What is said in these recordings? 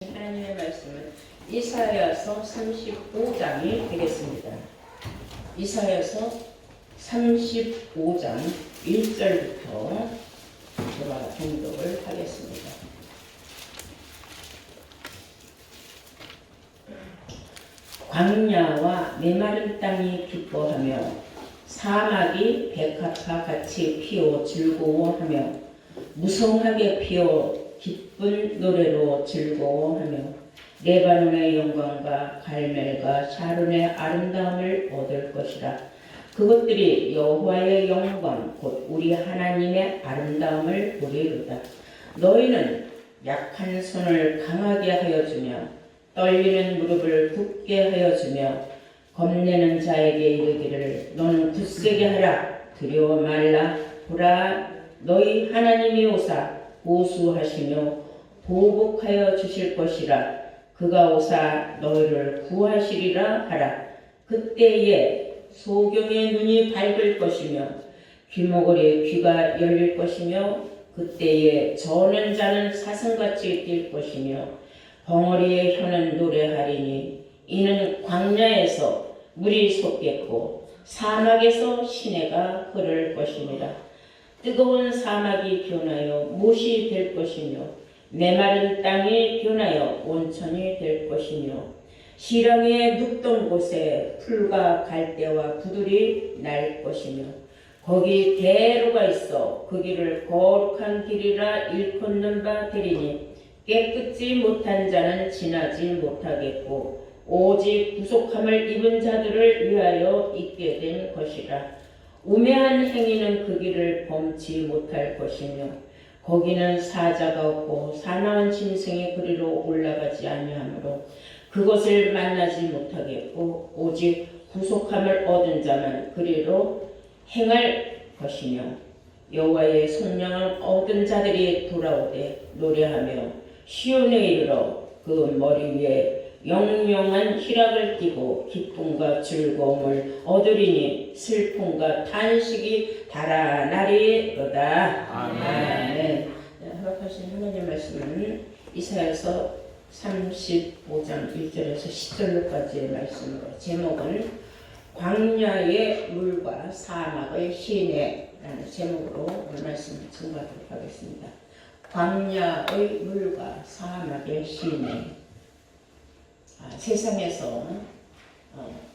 하나님의 말씀은 이사야서 35장이 되겠습니다. 이사야서 35장 1절부터 제가 봉독을 하겠습니다. 광야와 메마른 땅이 기뻐하며 사막이 백합화 같이 피어 즐거워하며 무성하게 피어 기쁜 노래로 즐거워하며 레바논의 영광과 갈멜과 샤론의 아름다움을 얻을 것이라. 그것들이 여호와의 영광 곧 우리 하나님의 아름다움을 보리로다. 너희는 약한 손을 강하게 하여 주며 떨리는 무릎을 굳게 하여 주며 겁내는 자에게 이르기를 너는 굳세게 하라. 두려워 말라. 보라, 너희 하나님이 오사 보수하시며 보복하여 주실 것이라. 그가 오사 너희를 구하시리라 하라. 그때에 소경의 눈이 밝을 것이며 귀머거리의 귀가 열릴 것이며 그때에 저는 자는 사슴같이 뛸 것이며 벙어리의 혀는 노래하리니 이는 광야에서 물이 솟겠고 사막에서 시내가 흐를 것이니라. 뜨거운 사막이 변하여 못이 될 것이며 메마른 땅이 변하여 온천이 될 것이며 시랑의 눕던 곳에 풀과 갈대와 부들이 날 것이며 거기 대로가 있어 그 길을 거룩한 길이라 일컫는 바 되리니 깨끗지 못한 자는 지나지 못하겠고 오직 부속함을 입은 자들을 위하여 있게 된 것이라. 우매한 행위는 그 길을 범치 못할 것이며 거기는 사자가 없고 사나운 짐승이 그리로 올라가지 아니하므로 그것을 만나지 못하겠고 오직 구속함을 얻은 자만 그리로 행할 것이며 여호와의 성령을 얻은 자들이 돌아오되 노래하며 시온에 이르러 그 머리 위에 영영한 희락을 띠고 기쁨과 즐거움을 얻으리니 슬픔과 탄식이 달아나리로다. 아멘. 허락하신 하나님 말씀은 이사야서 35장 1절에서 10절로까지의 말씀으로 제목은 광야의 물과 사막의 시내라는 제목으로 오늘 말씀을 증거하도록 하겠습니다. 광야의 물과 사막의 시내. 세상에서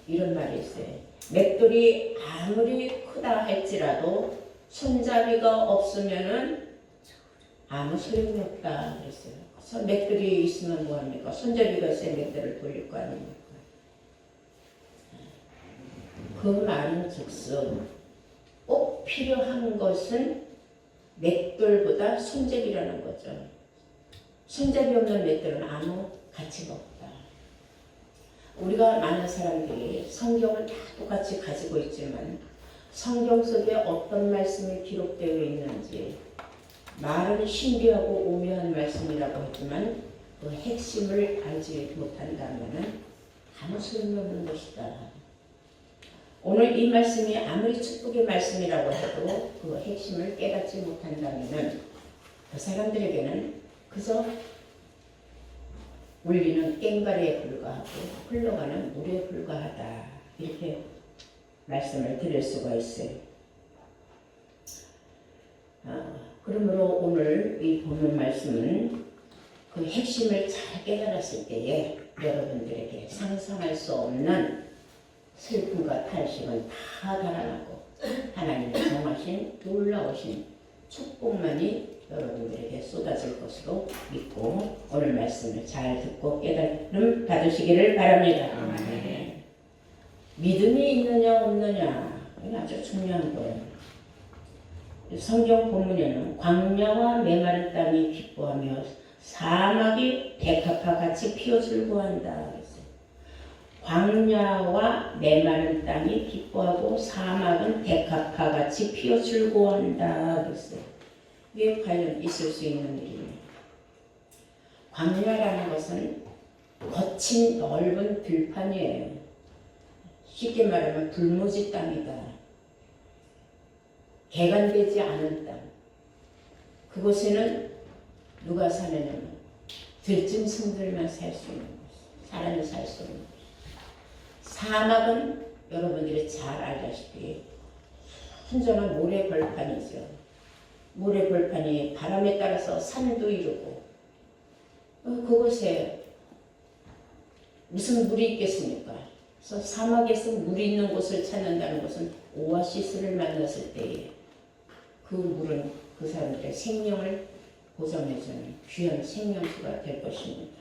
이런 말이 있어요. 맷돌이 아무리 크다 할지라도 손잡이가 없으면은 아무 소용이 없다 그랬어요. 맷돌이 있으면 뭐합니까? 손잡이가 있어야 맷돌을 돌릴 거 아닙니까? 그 말은 즉슨 꼭 필요한 것은 맷돌보다 손잡이라는 거죠. 손잡이 없는 맷돌은 아무 가치가 없다. 우리가 많은 사람들이 성경을 다 똑같이 가지고 있지만 성경 속에 어떤 말씀이 기록되어 있는지 말은 신비하고 오묘한 말씀이라고 했지만 그 핵심을 알지 못한다면 아무 소용이 없는 것이다. 오늘 이 말씀이 아무리 축복의 말씀이라고 해도 그 핵심을 깨닫지 못한다면 그 사람들에게는 그저 울리는 꽹과리에 불과하고 흘러가는 물에 불과하다. 이렇게 말씀을 드릴 수가 있어요. 그러므로 오늘 이 본문 말씀은 그 핵심을 잘 깨달았을 때에 여러분들에게 상상할 수 없는 슬픔과 탄식은 다 달아나고 하나님의 정하신 놀라우신 축복만이 여러분들에게 쏟아질 것으로 믿고 오늘 말씀을 잘 듣고 깨달음 받으시기를 바랍니다. 아멘. 믿음이 있느냐 없느냐 이게 아주 중요한 거예요. 성경 본문에는 광야와 메마른 땅이 기뻐하며 사막이 백합화 같이 피어 즐거워한다. 광야와 메마른 땅이 기뻐하고 사막은 백합화 같이 피어 즐거워한다. 이게 과연 있을 수 있는 일이에요. 광야라는 것은 거친 넓은 들판이에요. 쉽게 말하면 불모지 땅이다. 개간되지 않은 땅. 그곳에는 누가 사느냐면 들짐승들만 살 수 있는 곳, 사람이 살 수 없는 곳. 사막은 여러분들이 잘 알다시피 순전한 모래 벌판이죠. 모래 벌판이 바람에 따라서 산도 이루고 그곳에 무슨 물이 있겠습니까? 그래서 사막에서 물이 있는 곳을 찾는다는 것은 오아시스를 만났을 때에 그 물은 그 사람들의 생명을 보장해주는 귀한 생명수가 될 것입니다.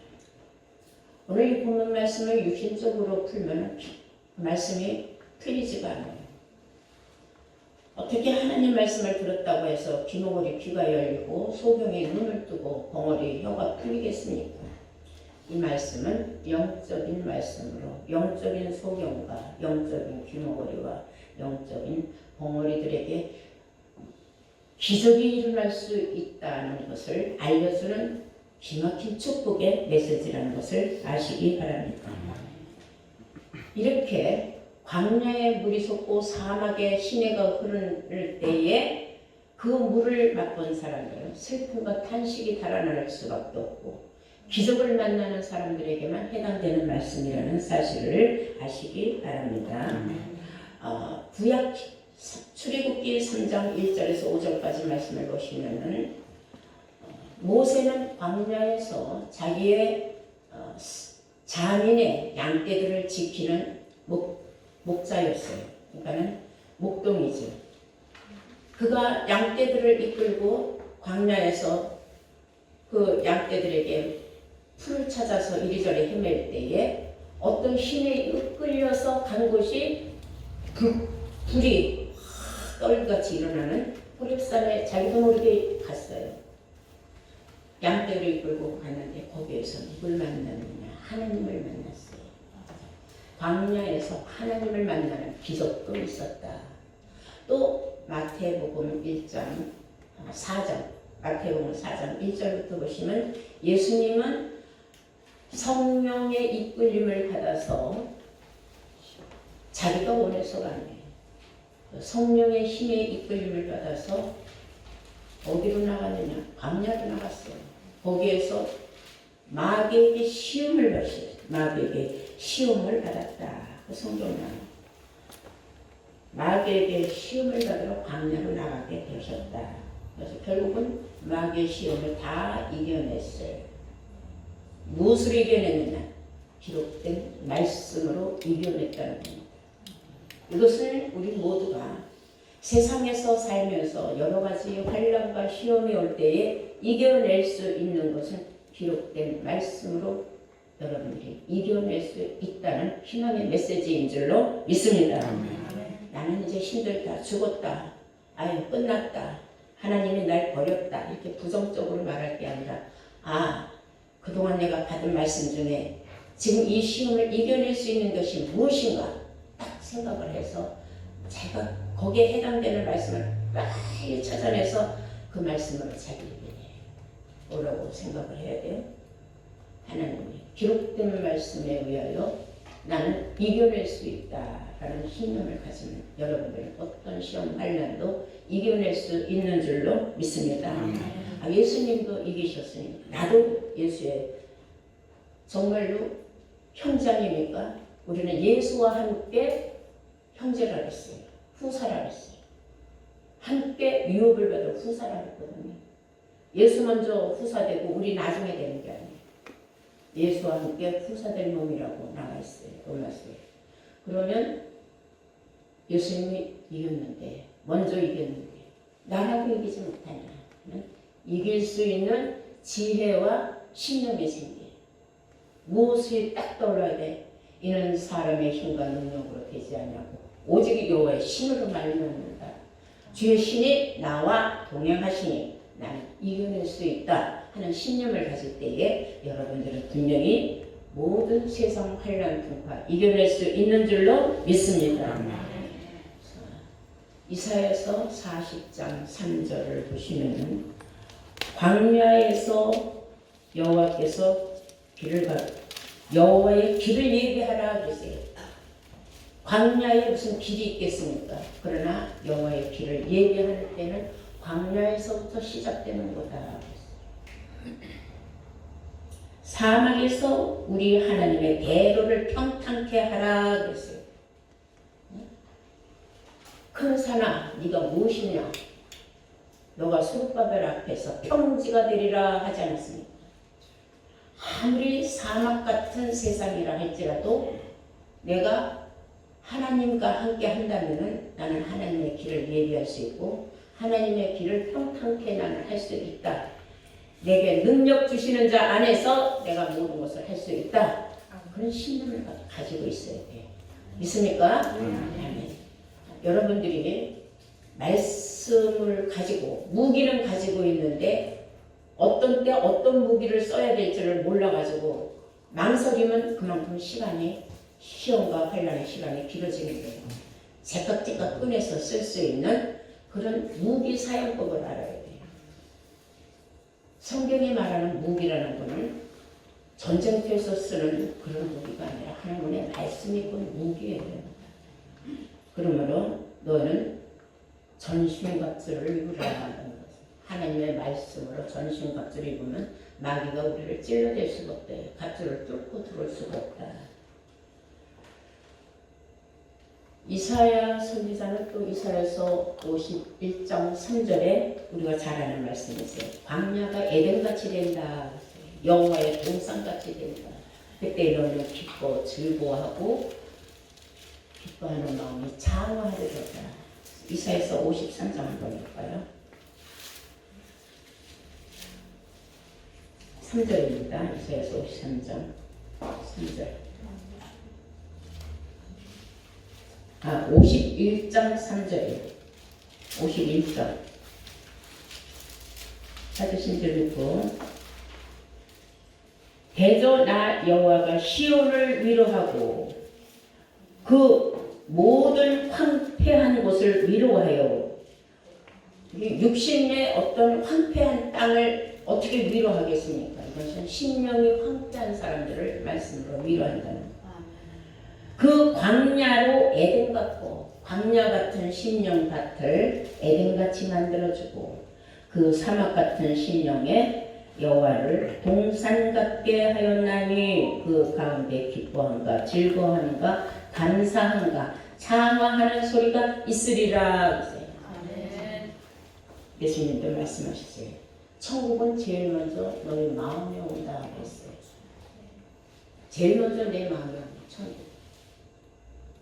오늘 이 본문 말씀을 육신적으로 풀면 말씀이 풀리지가 않아요. 어떻게 하나님 말씀을 들었다고 해서 귀머거리 귀가 열리고 소경이 눈을 뜨고 벙어리 혀가 풀리겠습니까? 이 말씀은 영적인 말씀으로 영적인 소경과 영적인 귀머거리와 영적인 벙어리들에게 기적이 일어날 수 있다는 것을 알려주는 기막힌 축복의 메시지라는 것을 아시기 바랍니다. 이렇게 광야에 물이 솟고 사막에 시내가 흐를 때에 그 물을 맛본 사람들은 슬픔과 탄식이 달아날 수밖에 없고 기적을 만나는 사람들에게만 해당되는 말씀이라는 사실을 아시기 바랍니다. 구약 출애굽기 3장 1절에서 5절까지 말씀을 보시면은 모세는 광야에서 자기의 자민의 양떼들을 지키는 목자였어요. 그러니까는 목동이죠. 그가 양떼들을 이끌고 광야에서 그 양떼들에게 풀을 찾아서 이리저리 헤맬 때에 어떤 힘에 이끌려서 간 곳이 불이 떨같이 일어나는 호렙산에 자기도 모르게 갔어요. 양떼를 이끌고 갔는데 거기에서 누굴 만났느냐? 하나님을 만났어요. 광야에서 하나님을 만나는 기적도 있었다. 또 마태복음 1장 4장 마태복음 4장 1절부터 보시면 예수님은 성령의 이끌림을 받아서 자기가 원해서가 아니에요. 성령의 힘에 이끌림을 받아서 어디로 나갔느냐? 광야로 나갔어요. 거기에서 마귀에게 시험을 받았어요. 마귀에게 시험을 받았다. 그 성경에 마귀에게 시험을 받으러 광야로 나가게 되셨다. 그래서 결국은 마귀의 시험을 다 이겨냈어요. 무엇을 이겨냈느냐? 기록된 말씀으로 이겨냈다는 겁니다. 이것을 우리 모두가 세상에서 살면서 여러 가지 환난과 시험이 올 때에 이겨낼 수 있는 것은 기록된 말씀으로 여러분들이 이겨낼 수 있다는 희망의 메시지인 줄로 믿습니다. 나는 이제 힘들다, 죽었다, 아유 끝났다, 하나님이 날 버렸다 이렇게 부정적으로 말할 게 아니라 그동안 내가 받은 말씀 중에 지금 이 시험을 이겨낼 수 있는 것이 무엇인가 딱 생각을 해서 제가 거기에 해당되는 말씀을 빨리 찾아내서 그 말씀으로 자기에게 오라고 생각을 해야 돼요. 하나님이 기록된 말씀에 의하여 나는 이겨낼 수 있다라는 신념을 가지는 여러분들은 어떤 시험 환난도 이겨낼 수 있는 줄로 믿습니다. 예수님도 이기셨으니 나도 예수의 정말로 형제아닙니까? 우리는 예수와 함께 형제라 그랬어요. 후사라 그랬어요. 함께 유업을 받을 후사라 그랬거든요. 예수 먼저 후사되고 우리 나중에 되는 게 아니에요. 예수와 함께 후사될 몸이라고 나와 있어요. 로마서에. 그러면 예수님이 이겼는데 먼저 이겼는데 나라고 이기지 못하냐? 이길 수 있는 지혜와 신념이 생겨. 무엇이 딱 떠올라야 돼? 이는 사람의 힘과 능력으로 되지 않냐고 오직 여호와의 신으로 말미암는다. 주의 신이 나와 동행하시니 나는 이겨낼 수 있다 하는 신념을 가질 때에 여러분들은 분명히 모든 세상 환난 풍파 이겨낼 수 있는 줄로 믿습니다. 이사야서 40장 3절을 보시면 광야에서 여호와께서 여호와의 길을 예비하라 그랬어요. 광야에 무슨 길이 있겠습니까? 그러나 여호와의 길을 예비할 때는 광야에서부터 시작되는 거다. 사막에서 우리 하나님의 대로를 평탄케 하라 그랬어요. 큰 산아 네가 무엇이냐? 너가 수르바벨 앞에서 평지가 되리라 하지 않았습니까? 아무리 사막 같은 세상이라 할지라도 내가 하나님과 함께 한다면 나는 하나님의 길을 예비할 수 있고 하나님의 길을 평탄케 나는 할 수 있다. 내게 능력 주시는 자 안에서 내가 모든 것을 할 수 있다. 그런 신념을 가지고 있어야 돼. 있습니까? 아멘. 여러분들이 말씀을 가지고 무기는 가지고 있는데 어떤 때 어떤 무기를 써야 될지를 몰라가지고 망설이면 그만큼 시험과 환란의 시간이 길어지는 거예요. 제깍제깍 꺼내서 쓸 수 있는 그런 무기 사용법을 알아야 돼요. 성경이 말하는 무기라는 것은 전쟁터에서 쓰는 그런 무기가 아니라 하나님의 말씀이 그 무기예요. 그러므로 너는 전신갑주를 입으라 한다는 것은 하나님의 말씀으로 전신갑주를 입으면 마귀가 우리를 찔러댈 수가 없다. 갑주를 뚫고 들어올 수가 없다. 이사야 선지자는 또 이사야서 51장 3절에 우리가 잘 아는 말씀이세요. 광야가 에덴같이 된다. 여호와의 동산같이 된다. 그때 너는 기뻐 즐거워하고 기뻐하는 마음이 장화하리로다. 이사야서 53장 한번 볼까요? 3절입니다. 이사야서 53장 3절. 51장 3절이에요. 51장. 찾으신 줄 믿고. 대저 나 여호와가 시온을 위로하고 그 모든 황폐한 곳을 위로하여 육신의 어떤 황폐한 땅을 어떻게 위로하겠습니까? 이것은 심령이 황폐한 사람들을 말씀으로 위로한다는 거예요. 그 광야로 에덴 같고 광야 같은 심령밭을 에덴같이 만들어주고 그 사막 같은 심령에 여호와를 동산 같게 하였나니 그 가운데 기뻐함과 즐거움과 감사함과 찬양하는 소리가 있으리라. 예수님도 말씀하셨어요. 천국은 제일 먼저 너희 마음에 온다 그랬어요. 제일 먼저 내 마음에 온다. 천국.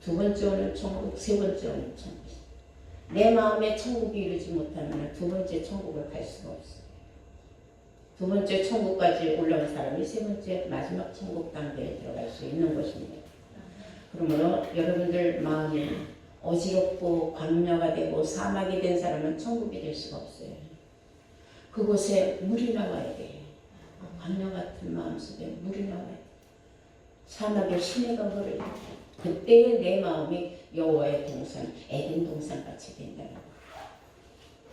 두 번째 오는 천국, 세 번째 오는 천국. 내 마음에 천국이 이르지 못하면 두 번째 천국을 갈 수가 없어요. 두 번째 천국까지 올라온 사람이 세 번째 마지막 천국 단계에 들어갈 수 있는 것입니다. 그러므로 여러분들 마음이 어지럽고 광야가 되고 사막이 된 사람은 천국이 될 수가 없어요. 그곳에 물이 나와야 돼요. 광야 같은 마음속에 물이 나와야 돼요. 사막에 시내가 흐르요. 그때의 내 마음이 여호와의 동산, 에덴 동산같이 된다는 거예요.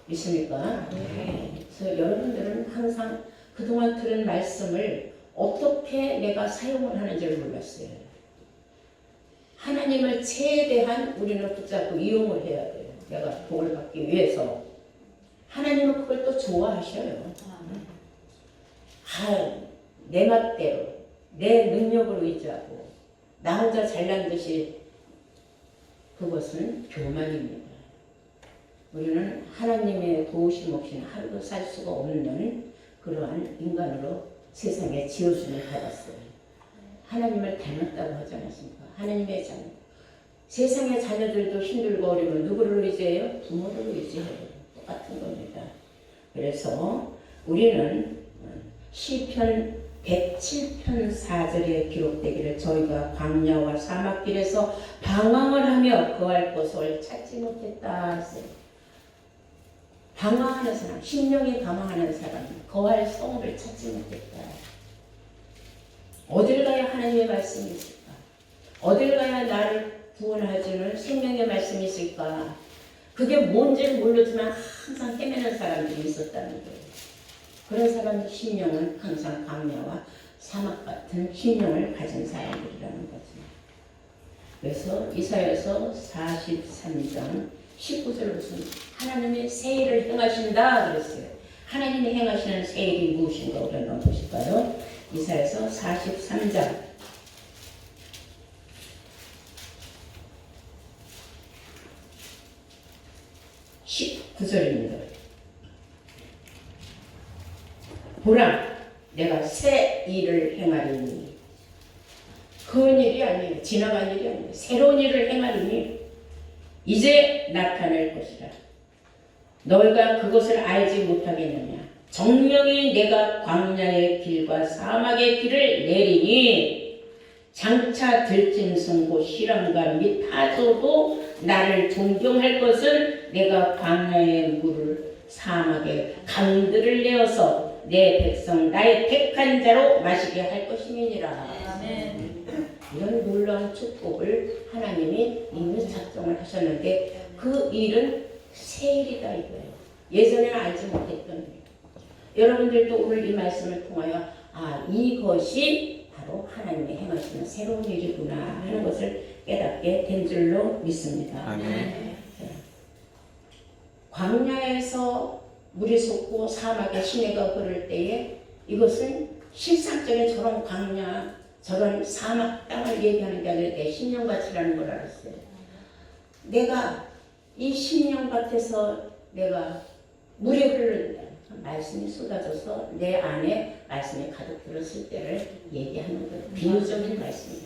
믿습니까? 네. 그래서 여러분들은 항상 그동안 들은 말씀을 어떻게 내가 사용을 하는지를 몰랐어요. 하나님을 최대한 우리는 붙잡고 이용을 해야 돼요. 내가 복을 받기 위해서. 하나님은 그걸 또 좋아하셔요. 내 맛대로, 내 능력을 의지하고 나 혼자 잘난 듯이 그것은 교만입니다. 우리는 하나님의 도우심 없이는 하루도 살 수가 없는 그러한 인간으로 세상에 지어줌을 받았어요. 하나님을 닮았다고 하지 않았습니까? 하나님의 자녀. 세상의 자녀들도 힘들고 어려우면 누구를 의지해요? 부모를 의지해요. 똑같은 겁니다. 그래서 우리는 시편 107편 4절에 기록되기를 저희가 광야와 사막길에서 방황을 하며 거할 곳을 찾지 못했다. 방황하는 사람, 심령이 방황하는 사람, 거할 성을 찾지 못했다. 어딜 가야 하나님의 말씀이 있을까? 어딜 가야 나를 구원해주는 생명의 말씀이 있을까? 그게 뭔지는 모르지만 항상 헤매는 사람들이 있었다는 거예요. 그런 사람 심령은 항상 광야와 사막 같은 심령을 가진 사람들이라는 거죠. 그래서 이사야서 43장 19절 무슨 하나님의 새 일을 행하신다 그랬어요. 하나님이 행하시는 새 일이 무엇인가 우리가 한번 보실까요? 이사야서 43장 19절입니다. 보라, 내가 새 일을 행하리니, 그은 일이 아니에요. 지나간 일이 아니에요. 새로운 일을 행하리니 이제 나타낼 것이라. 너희가 그것을 알지 못하겠느냐. 정령이 내가 광야의 길과 사막의 길을 내리니 장차 들짐승 곧 시람과 및 타조도 나를 존경할 것은 내가 광야의 물을 사막의 강들을 내어서 내 백성 나의 택한 자로 마시게 할 것임이니라. 아멘. 이런 놀라운 축복을 하나님이 이미 작정을 하셨는데 그 일은 새 일이다 이거예요. 예전에는 알지 못했던 일. 여러분들도 오늘 이 말씀을 통하여 이것이 바로 하나님의 행하시는 새로운 일이구나 하는 것을 깨닫게 된 줄로 믿습니다. 아멘. 광야에서 물이 솟고 사막에 시내가 흐를 때에 이것은 실상적인 저런 광야 저런 사막 땅을 얘기하는 게 아니라 내 심령밭이라는 걸 알았어요. 내가 이 심령밭에서 내가 물이 흐르는다. 말씀이 쏟아져서 내 안에 말씀이 가득 들었을 때를 얘기하는 거예요. 비유적인 말씀이에요.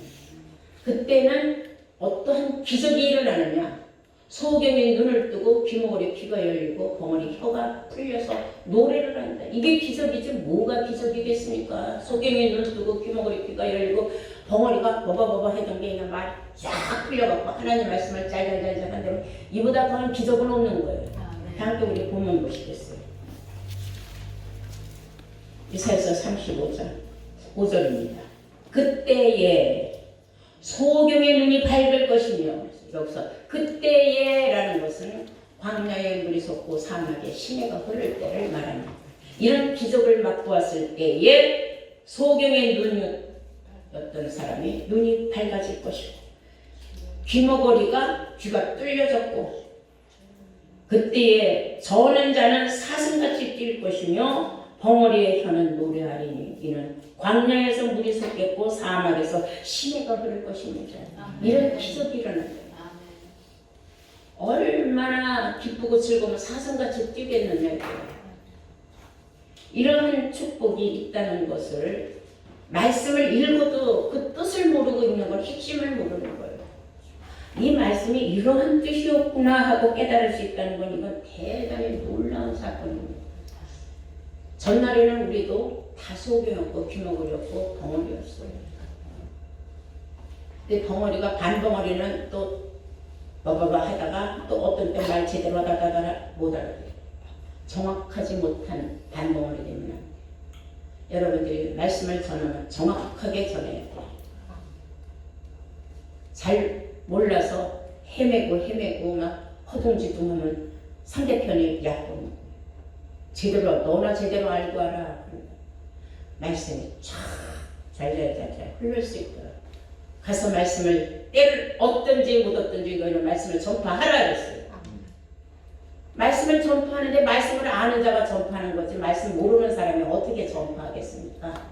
그때는 어떠한 기적이 일어나느냐. 소경이 눈을 뜨고 귀머거리 귀가 열리고 벙어리 혀가 풀려서 노래를 한다. 이게 기적이지 뭐가 기적이겠습니까? 소경이 눈을 뜨고 귀머거리 귀가 열리고 벙어리가 버버버버 하던 게 그냥 말이 쫙 풀려갖고 하나님 말씀을 짤짤짤짤 한다면 이보다 더한 기적은 없는 거예요. 함께 우리 보면 보시겠어요. 이사야서 35장 5절입니다. 그때에 소경의 눈이 밝을 것이며, 여기서 그때에라는 것은 광야에 물이 솟고 사막에 시내가 흐를 때를 말합니다. 이런 기적을 맛보았을 때에 소경의 눈이었던 사람이 눈이 밝아질 것이고 귀머거리가 귀가 뚫려졌고 그때에 저는 자는 사슴같이 뛸 것이며 벙어리의 혀는 노래하리니 이는 광야에서 물이 솟겠고 사막에서 시내가 흐를 것입니다. 이런 기적이 일어난다. 얼마나 기쁘고 즐거우면 사슴같이 뛰겠느냐. 이러한 축복이 있다는 것을 말씀을 읽어도 그 뜻을 모르고 있는 건 핵심을 모르는 거예요. 이 말씀이 이러한 뜻이었구나 하고 깨달을 수 있다는 건 이건 대단히 놀라운 사건입니다. 전날에는 우리도 다 소경이었고 귀머거리였고 벙어리였어요. 근데 벙어리가 반벙어리는 또 버버버 하다가 또 어떤 때 말 제대로 하다가 못 알아들어요. 정확하지 못한 반벙어리 되면 여러분들이 말씀을 전하면 정확하게 전해야 돼요. 잘 몰라서 헤매고 막 허둥지둥하면 상대편이 약고 제대로 너나 제대로 알고 와라. 말씀이 쫙 흘릴 수 있도록 가서 말씀을 때를 얻든지 못 얻든지 너희는 말씀을 전파하라 그랬어요. 말씀을 전파하는데 말씀을 아는 자가 전파하는 거지 말씀 모르는 사람이 어떻게 전파하겠습니까?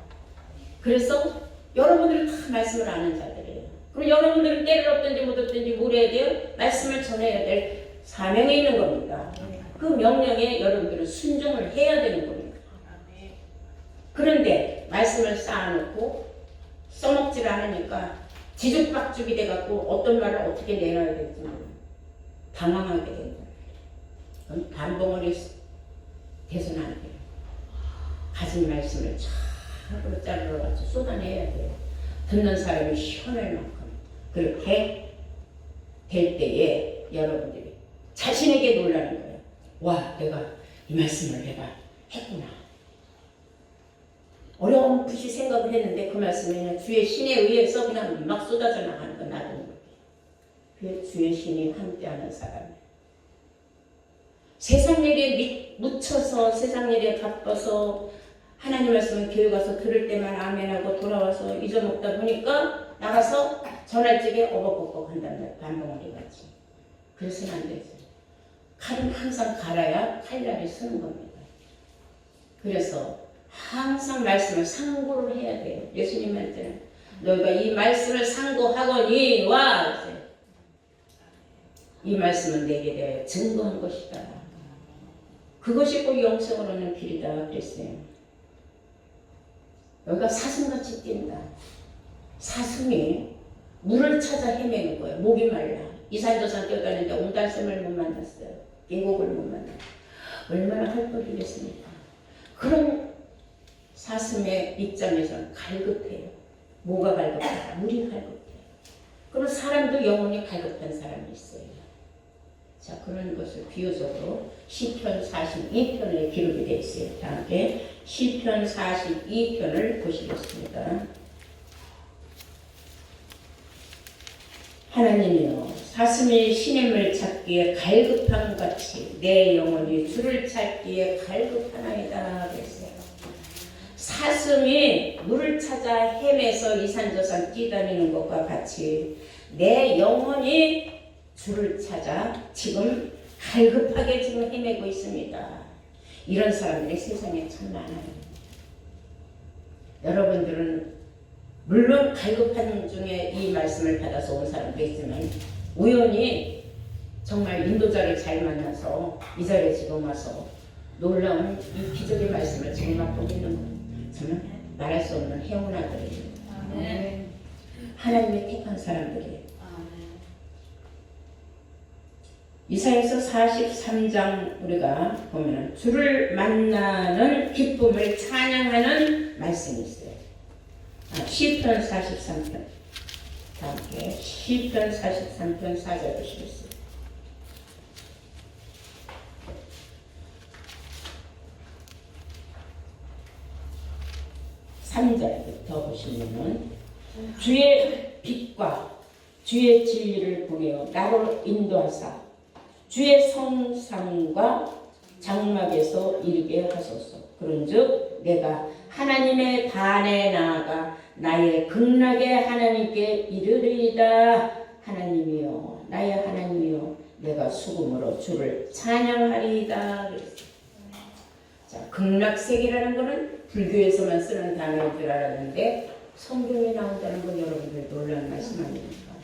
그래서 여러분들은 다 말씀을 아는 자들이에요. 그럼 여러분들은 때를 얻든지 못 얻든지 뭘 해야 돼요? 말씀을 전해야 될 사명이 있는 겁니다. 그 명령에 여러분들은 순종을 해야 되는 겁니다. 그런데 말씀을 쌓아놓고 써먹질 않으니까 지죽박죽이 돼갖고 어떤 말을 어떻게 내놔야 될지 당황하게 된다. 그럼 반벙어리 돼서는 안 돼요. 가진 말씀을 차로 자르러가지고 쏟아내야 돼요. 듣는 사람이 시원할 만큼. 그렇게 될 때에 여러분들이 자신에게 놀라는 거예요. 와, 내가 이 말씀을 내가 했구나. 어렴풋이 생각을 했는데 그 말씀이 그냥 주의 신에 의해서 그냥 막 쏟아져 나가는 건 나도 모르게. 그게 주의 신이 함께하는 사람이에요. 세상 일에 묻혀서 세상 일에 바빠서 하나님 말씀을 교회 가서 들을 때만 아멘하고 돌아와서 잊어먹다 보니까 나가서 전할 적에 어벅어벅 한단 말이에요. 반벙어리 같이. 그래서는 안 되죠. 칼은 항상 갈아야 칼날이 쓰는 겁니다. 그래서 항상 말씀을 상고를 해야 돼요. 예수님한테는 너희가 이 말씀을 상고하거니와 이 말씀은 내게 대하여 증거한 것이다. 그것이 꼭 영생을 얻는 길이다 그랬어요. 여기가 사슴같이 뛴다. 사슴이 물을 찾아 헤매는 거예요. 목이 말라. 이산저산 뛰어다니는데 옹달샘을 못 만났어요. 계곡을 못 만났어요. 얼마나 헐떡이겠습니까? 그런 사슴의 입장에서는 갈급해요. 뭐가 갈급하다? 물이 갈급해요. 그럼 사람도 영혼이 갈급한 사람이 있어요. 자, 그런 것을 비유적으로 시편 42편에 기록이 되어 있어요. 다 함께 시편 42편을 보시겠습니다. 하나님이여, 사슴이 시냇물 찾기에 갈급함 같이 내 영혼이 주를 찾기에 갈급하나이다 그랬어요. 사슴이 물을 찾아 헤매서 이산저산 뛰다니는 것과 같이 내 영혼이 주를 찾아 지금 갈급하게 지금 헤매고 있습니다. 이런 사람들이 세상에 참 많아요. 여러분들은 물론 갈급한 중에 이 말씀을 받아서 온 사람도 있지만 우연히 정말 인도자를 잘 만나서 이 자리에 지금 와서 놀라운 이 기적의 말씀을 지금 맛보고 있는 거예요. 저는 말할 수 없는 행운아들입니다. 하나님이 택한 사람들이에요. 이사야서 43장 우리가 보면 주를 만나는 기쁨을 찬양하는 말씀이 있어요. 시편 43편 함께 시편 43편 4절 보시겠습니다. 3절부터 보시면은 주의 빛과 주의 진리를 보내어 나를 인도하사 주의 성상과 장막에서 이르게 하소서. 그런즉 내가 하나님의 단에 나아가 나의 극락의 하나님께 이르리이다. 하나님이여, 나의 하나님이여, 내가 수금으로 주를 찬양하리이다. 자, 극락세계라는 것은 불교에서만 쓰는 단어인 줄 알았는데 성경에 나온다는 건 여러분들 놀라운 말씀 아닙니까?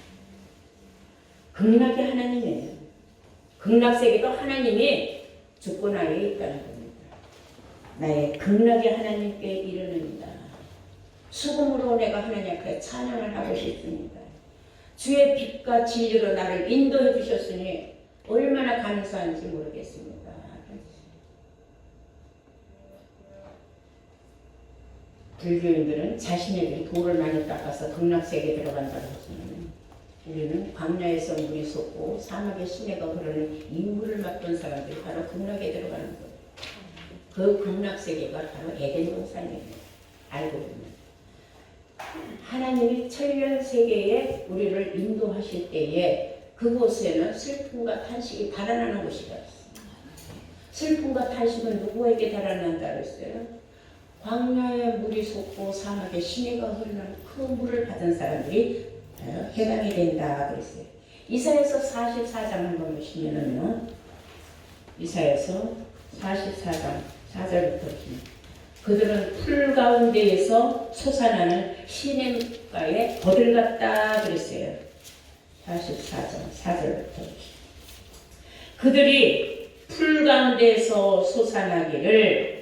극락의 하나님이에요. 극락세계도 하나님이 주권 아래에 있다는 겁니다. 나의 극락의 하나님께 이르는이다. 수금으로 내가 하나님 앞에 찬양을 하고 싶습니다. 주의 빛과 진리로 나를 인도해 주셨으니 얼마나 감사한지 모르겠습니다. 불교인들은 자신에게 돌을 많이 닦아서 극락세계에 들어간다고 하지만 우리는 광야에서 물이 솟고 사막의 시내가 흐르는 이 물을 맛본 사람들이 바로 극락에 들어가는 거예요. 그 극락세계가 바로 에덴 동산입니다. 알고 보면 하나님이 천년세계에 우리를 인도하실 때에 그곳에는 슬픔과 탄식이 달아나는 곳이 없습니다. 슬픔과 탄식은 누구에게 달아난다 그랬어요? 광야에 물이 솟고 사막에 시내가 흐르는 그 물을 받은 사람들이 해당이 된다 그랬어요. 이사야서 44장 한번 보시면은요. 이사야서 44장 4절부터 보시면 그들은 풀 가운데에서 솟아나는 시냇가에 거들 같다 그랬어요. 44장 4절부터 보시면 그들이 풀 가운데에서 솟아나기를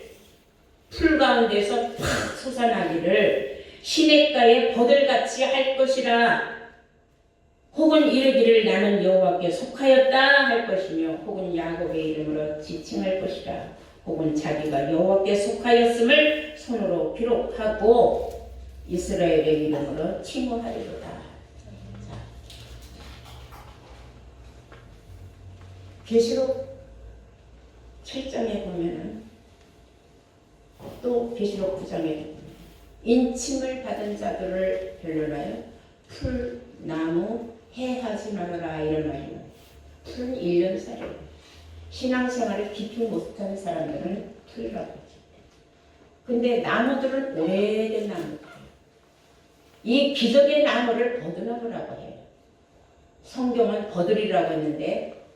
풀 가운데서 팍 솟아나기를 시냇가에 버들같이 할 것이라. 혹은 이르기를 나는 여호와께 속하였다 할 것이며 혹은 야곱의 이름으로 지칭할 것이라. 혹은 자기가 여호와께 속하였음을 손으로 기록하고 이스라엘의 이름으로 칭호하리로다. 계시록 7장에 보면은 또 계시록 9장에 인침을 받은 자들을 변론하여 풀, 나무, 해하지 말아라 이런 말이에요. 풀은 1년살이에요. 신앙생활을 깊이 못하는 사람들은 풀이라고 하죠. 근데 나무들은 오래된 나무들이에요. 이 기적의 나무를 버드나무라고 해요. 성경은 버들이라고 했는데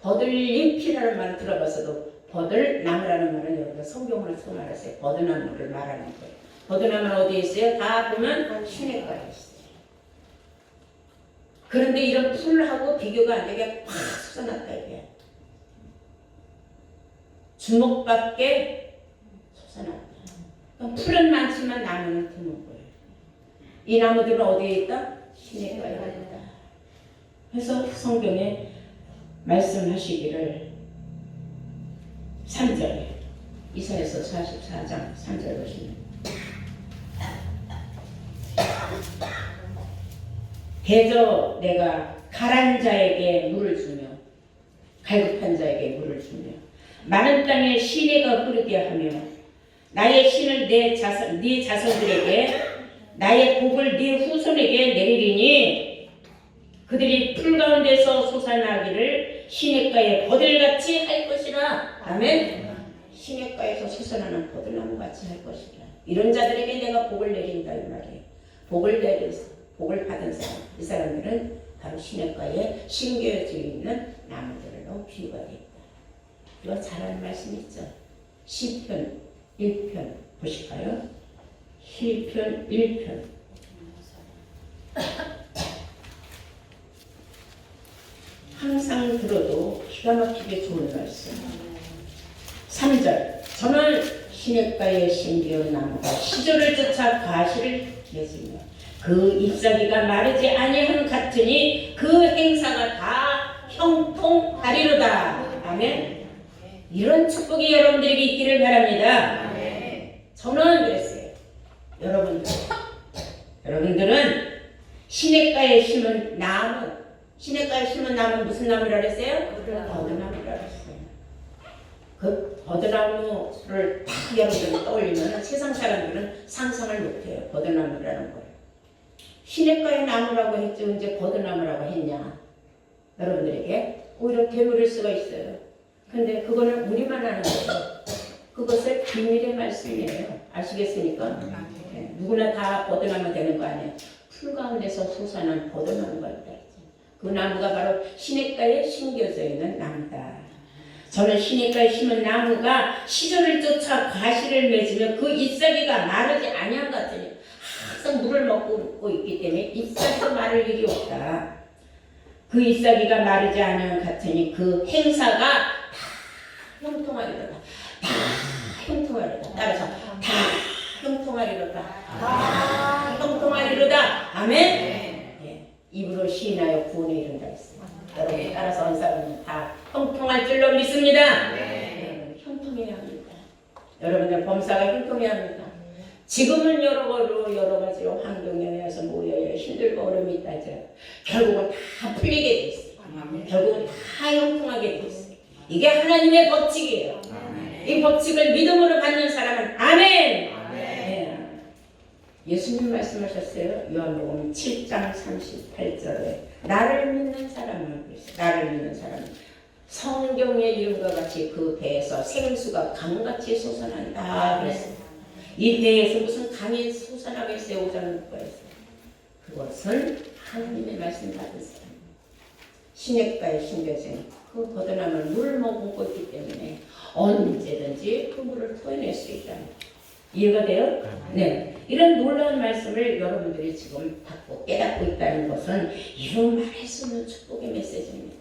버들잎이라는 말을 들어봐서도 버들나무라는 말은 여기서 성경으로 처음 알았어요. 버드나무를 말하는 거예요. 버드나무는 어디에 있어요? 다 보면 시냇가에 있어요. 그런데 이런 풀하고 비교가 안 되게 팍 솟아났다 이게. 주먹밖에 솟아났다. 풀은 많지만 나무는 드문 거예요. 이 나무들은 어디에 있다? 시냇가에 있다. 그래서 성경에 말씀하시기를 3절에 이사야서 44장 3절 보시면 대저 내가 가란 자에게 물을 주며 갈급한 자에게 물을 주며 마른 땅에 시내가 흐르게 하며 나의 신을 네 자손들에게 나의 복을 네 후손에게 내리리니 그들이 풀 가운데서 솟아나기를 시냇가에 버들같이 할 것이라. 아멘. 시냇가에서 솟아나는 버들나무같이 할 것이라. 이런 자들에게 내가 복을 내린다 이 말이에요. 복을 받은 사람, 이 사람들은 바로 시냇가에 심겨져 있는 나무들로 비유가 되었다. 이거 잘하는 말씀 있죠? 시편 1편 보실까요? 시편 1편 항상 들어도 기가 막히게 좋은 말씀. 3절 저는 시냇가에 심겨 나무가 시절을 쫓아 가시를 맺으며 그 잎사귀가 마르지 아니함 같으니 그 행사가 다 형통하리로다. 아멘. 이런 축복이 여러분들에게 있기를 바랍니다. 저는 그랬어요. 여러분들은 시냇가에 심은 나무, 시냇가에 심은 나무는 무슨 나무라 그랬어요? 버드나무라 그랬어요. 그 버드나무를 딱 여러분들 떠올리면 세상 사람들은 상상을 못해요. 버드나무라는 걸. 시냇가의 나무라고 했지 언제 버드나무라고 했냐. 여러분들에게 오히려 되물을 수가 있어요. 근데 그거는 우리만 아는 거예요. 그것을 비밀의 말씀이에요. 아시겠습니까? 네. 누구나 다 버드나무 되는 거 아니에요. 풀 가운데서 솟아난 버드나무가 있다. 그 나무가 바로 시냇가에 심겨져 있는 나무다. 저는 시냇가에 심은 나무가 시절을 쫓아 가시를 맺으며 그 잎사귀가 마르지 아니함 같으니 항상 물을 먹고 있기 때문에 잎사귀가 마를 일이 없다. 그 잎사귀가 마르지 아니함 같으니 그 행사가 다 형통하리로다. 다 형통하리로다. 따라서 다 형통하리로다. 다 형통하리로다. 아멘. 입으로 시인하여 구원에 이른다 했습니다. 여러분 따라서 한 사람은 다 형통할 줄로 믿습니다. 여러분 형통해야 합니다. 여러분들 범사가 형통해야 합니다. 지금은 여러 가지로 환경에 의해서 모여야 힘들고 어려움이 있다죠. 결국은 다 풀리게 돼 있어요. 결국은 다 형통하게 돼 있어요. 이게 하나님의 법칙이에요. 이 법칙을 믿음으로 받는 사람은 아멘. 예수님 말씀하셨어요. 요한복음 7장 38절에 나를 믿는 사람은 그랬어요. 나를 믿는 사람은 성경의 이름과 같이 그 배에서 생수가 강같이 솟아난다 그랬어요. 이 배에서 무슨 강이 솟아나겠어요? 오자는 거였어요. 그것은 하나님의 말씀 받은 사람. 시냇가에 심겨진 그 버드나무를 물을 머금고 있기 때문에 언제든지 그 물을 토해낼 수 있다. 이해가 돼요? 네. 이런 놀라운 말씀을 여러분들이 지금 받고 깨닫고 있다는 것은 이루 말할 수 없는 축복의 메시지입니다.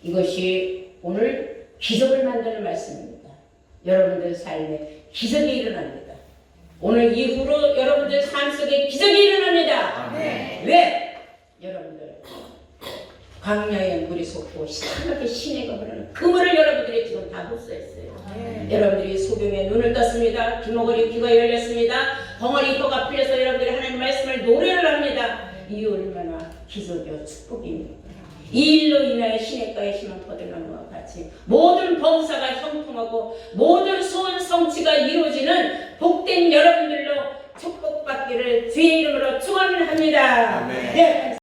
이것이 오늘 기적을 만드는 말씀입니다. 여러분들 삶에 기적이 일어납니다. 오늘 이후로 여러분들 삶 속에 기적이 일어납니다. 왜? 여러분들 광야에 물이 솟고 시원하게 시내가 흐르는 그 물을 여러분들이 지금 다 흡수했어요. 여러분들이 소경에 눈을 떴습니다. 귀머거리 귀가 열렸습니다. 벙어리 혀가 풀려서 여러분들이 하나님 말씀을 노래를 합니다. 이 얼마나 기적이요 축복입니다. 이 일로 인하여 시냇가에 심은 버들나무와 같이 모든 범사가 형통하고 모든 소원 성취가 이루어지는 복된 여러분들로 축복받기를 주의 이름으로 축원합니다. 네.